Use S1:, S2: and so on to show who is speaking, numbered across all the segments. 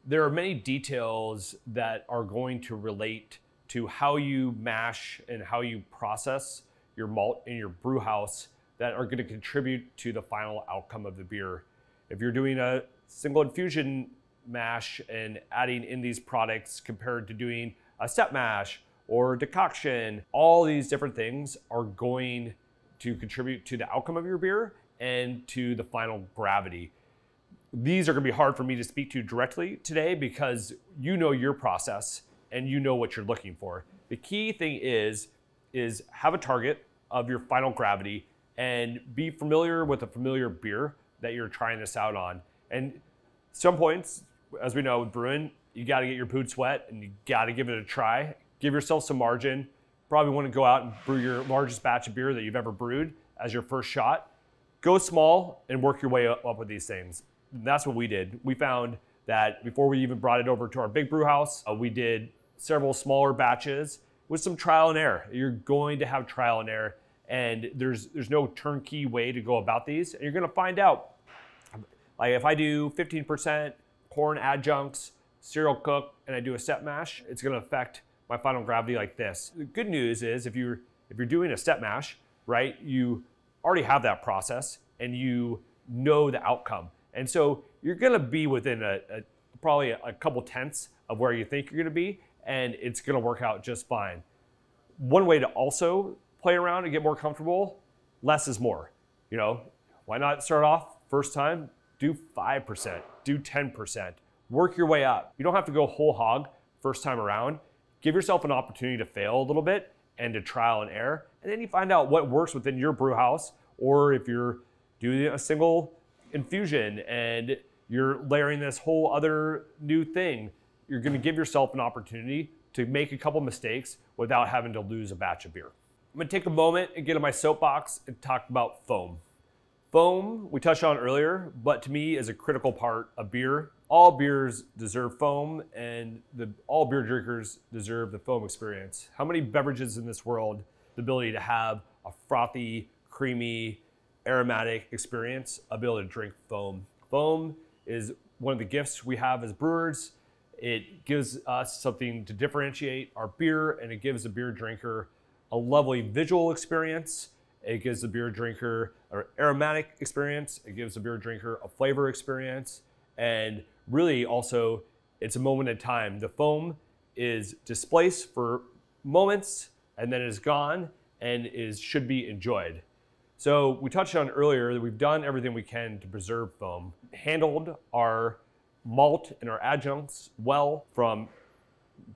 S1: There are many details that are going to relate to how you mash and how you process your malt in your brew house that are going to contribute to the final outcome of the beer. If you're doing a single infusion mash and adding in these products compared to doing a step mash or decoction, all these different things are going to contribute to the outcome of your beer and to the final gravity. These are going to be hard for me to speak to directly today because you know your process and you know what you're looking for. The key thing is have a target of your final gravity and be familiar with a familiar beer that you're trying this out on. And some points, as we know with brewing, you got to get your boots wet and you got to give it a try. Give yourself some margin. Probably want to go out and brew your largest batch of beer that you've ever brewed as your first shot. Go small and work your way up with these things. That's what we did. We found that before we even brought it over to our big brew house, we did several smaller batches with some trial and error. You're going to have trial and error, and there's no turnkey way to go about these. And you're going to find out, like if I do 15% corn adjuncts, cereal cook, and I do a step mash, it's going to affect my final gravity like this. The good news is if you're doing a step mash, right, you already have that process and you know the outcome. And so you're gonna be within probably a couple tenths of where you think you're gonna be, and it's gonna work out just fine. One way to also play around and get more comfortable, less is more. You know, why not start off first time, do 5%, do 10%, work your way up. You don't have to go whole hog first time around. Give yourself an opportunity to fail a little bit and to trial and error, and then you find out what works within your brew house, or if you're doing a single infusion and you're layering this whole other new thing, you're going to give yourself an opportunity to make a couple mistakes without having to lose a batch of beer. I'm going to take a moment and get on my soapbox and talk about foam. Foam, we touched on earlier, but to me is a critical part of beer. All beers deserve foam, and all beer drinkers deserve the foam experience. How many beverages in this world, the ability to have a frothy, creamy, aromatic experience, ability to drink foam. Foam is one of the gifts we have as brewers. It gives us something to differentiate our beer, and it gives the beer drinker a lovely visual experience. It gives the beer drinker an aromatic experience. It gives the beer drinker a flavor experience. And really also, it's a moment in time. The foam is displaced for moments and then is gone and should be enjoyed. So we touched on earlier that we've done everything we can to preserve foam, handled our malt and our adjuncts well from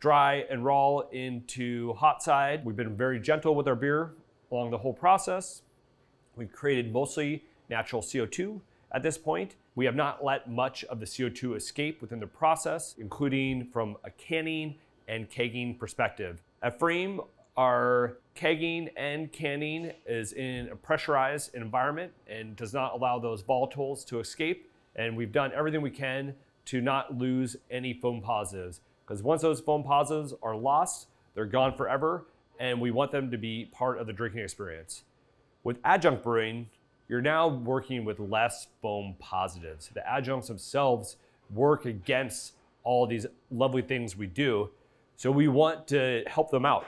S1: dry and raw into hot side. We've been very gentle with our beer along the whole process. We've created mostly natural CO2 at this point. We have not let much of the CO2 escape within the process, including from a canning and kegging perspective. At Pfriem, our kegging and canning is in a pressurized environment and does not allow those volatiles to escape. And we've done everything we can to not lose any foam positives, because once those foam positives are lost, they're gone forever, and we want them to be part of the drinking experience. With adjunct brewing, you're now working with less foam positives. The adjuncts themselves work against all these lovely things we do, so we want to help them out.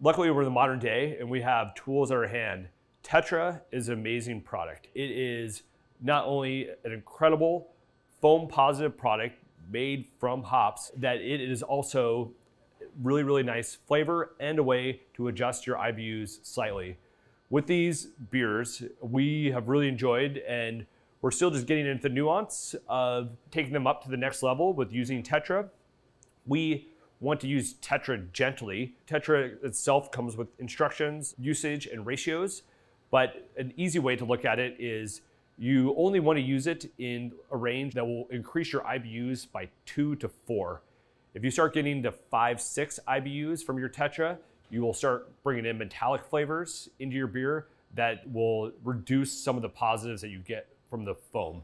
S1: Luckily, we're in the modern day and we have tools at our hand. Tetra is an amazing product. It is not only an incredible foam positive product made from hops, that it is also really, really nice flavor and a way to adjust your IBUs slightly. With these beers, we have really enjoyed, and we're still just getting into the nuance of taking them up to the next level with using Tetra. We want to use Tetra gently. Tetra itself comes with instructions, usage, and ratios, but an easy way to look at it is you only want to use it in a range that will increase your IBUs by 2 to 4. If you start getting to 5, 6 IBUs from your Tetra, you will start bringing in metallic flavors into your beer that will reduce some of the positives that you get from the foam.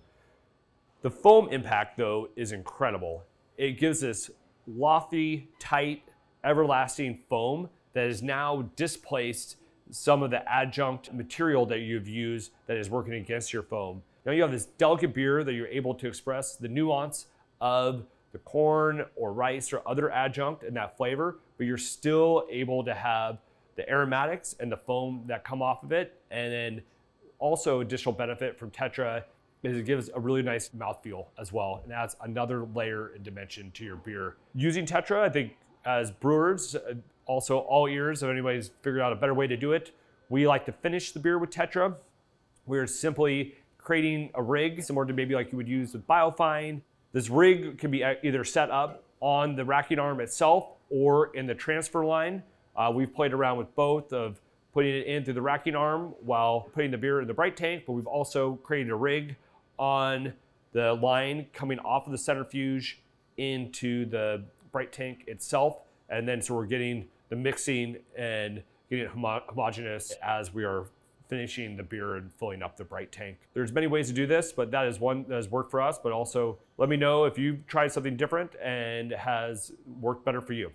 S1: The foam impact, though, is incredible. It gives this lofty, tight, everlasting foam that has now displaced some of the adjunct material that you've used that is working against your foam. Now you have this delicate beer that you're able to express the nuance of the corn or rice or other adjunct in that flavor, but you're still able to have the aromatics and the foam that come off of it. And then also additional benefit from Tetra is it gives a really nice mouthfeel as well, and adds another layer and dimension to your beer. Using Tetra, I think as brewers, also all ears, if anybody's figured out a better way to do it, we like to finish the beer with Tetra. We're simply creating a rig similar to maybe like you would use with Biofine. This rig can be either set up on the racking arm itself or in the transfer line. We've played around with both of putting it in through the racking arm while putting the beer in the bright tank, but we've also created a rig on the line coming off of the centrifuge into the bright tank itself. And then so we're getting the mixing and getting it homogeneous as we are finishing the beer and filling up the bright tank. There's many ways to do this, but that is one that has worked for us. But also let me know if you've tried something different and has worked better for you.